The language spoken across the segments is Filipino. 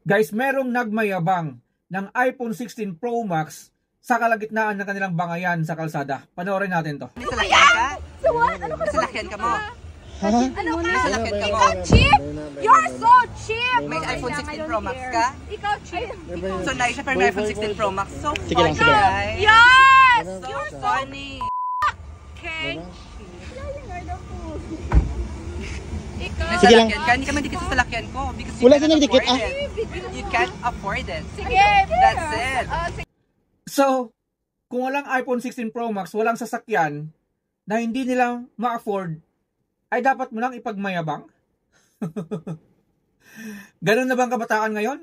Guys, merong nagmayabang ng iPhone 16 Pro Max sa kalagitnaan ng kanilang bangayan sa kalsada. Panoorin natin to. May salakyan ka? So what? Ano ka Salakyan ka mo? Ano ka? May salakyan ka mo? Ikaw cheap! You're so cheap! May iPhone 16 Pro Max ka? Ikaw cheap! So nice siya pero may iPhone 16 Pro Max. So Sige lang, funny, sige lang. guys. Yes! So You're so funny. okay. May Ikaw. Sige lang. salakyan ka? Hindi ka mandikit sa salakyan ko. Because you Wala cannot silang dikit, afford ah. it. You can't afford it. Sige. That's it. Sige. So, kung walang iPhone 16 Pro Max, walang sasakyan na hindi nila ma-afford, ay dapat mo lang ipagmayabang? Ganun na bang kabataan ngayon?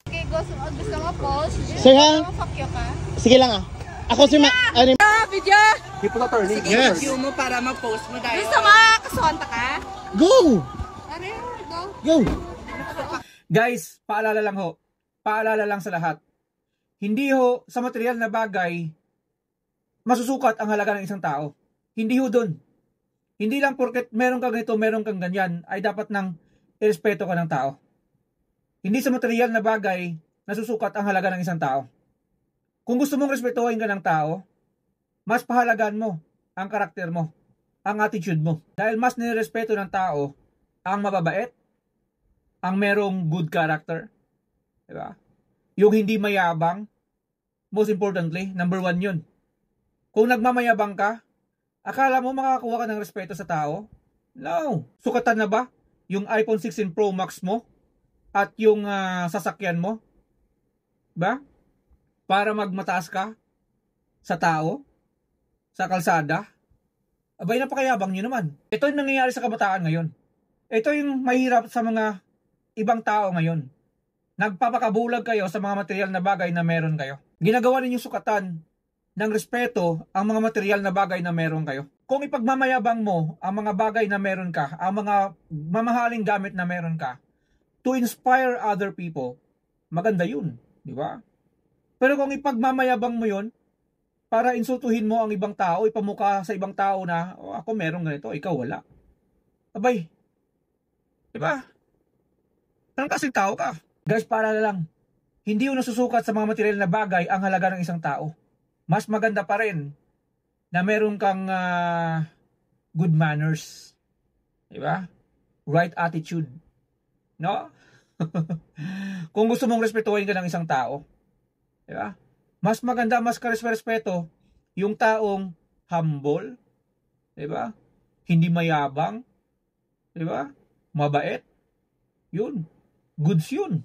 Okay, gusto mo post? Sir, ha? Gusto mo fakyo ka? Sige lang ah. Ako si ano, Video! People attorney. Sige, Yes. review mo para mag-post mo tayo. Gusto mo? Kasonta ka? go! Ano yun? Go. Go! Guys, paalala lang ho. Paalala lang sa lahat. Hindi ho sa material na bagay masusukat ang halaga ng isang tao. Hindi ho dun. Hindi lang porket meron kang ito, meron kang ganyan, ay dapat nang irespeto ka ng tao. Hindi sa material na bagay nasusukat ang halaga ng isang tao. Kung gusto mong respetuhin ka ng tao, mas pahalagan mo ang karakter mo, ang attitude mo. Dahil mas nirespeto ng tao ang mababait, ang merong good character, diba? Yung hindi mayabang, most importantly, number 1 yun. Kung nagmamayabang ka, akala mo makakakuha ka ng respeto sa tao? No. Sukatan na ba yung iPhone 16 Pro Max mo at yung sasakyan mo? Ba? Para magmataas ka sa tao? Sa kalsada? Abay, napakayabang nyo naman. Ito yung nangyayari sa kabataan ngayon. Ito yung mahirap sa mga ibang tao ngayon. Nagpapakabulag kayo sa mga material na bagay na meron kayo. Ginagawa ninyong sukatan ng respeto ang mga material na bagay na meron kayo. Kung ipagmamayabang mo ang mga bagay na meron ka, ang mga mamahaling gamit na meron ka, to inspire other people, maganda yun. Di ba? Pero kung ipagmamayabang mo yun, para insultuhin mo ang ibang tao, ipamuka sa ibang tao na, oh, ako meron ganito, ikaw wala. Abay, di ba? Anong kasing tao ka? Guys, para lang, hindi yun nasusukat sa mga material na bagay ang halaga ng isang tao. Mas maganda pa rin na meron kang good manners. Di ba? Right attitude. No? Kung gusto mong respetuhin ka ng isang tao, di ba? Mas maganda, mas karespeto yung taong humble, di ba? Hindi mayabang, di ba? Mabait. Yun. Goods yun.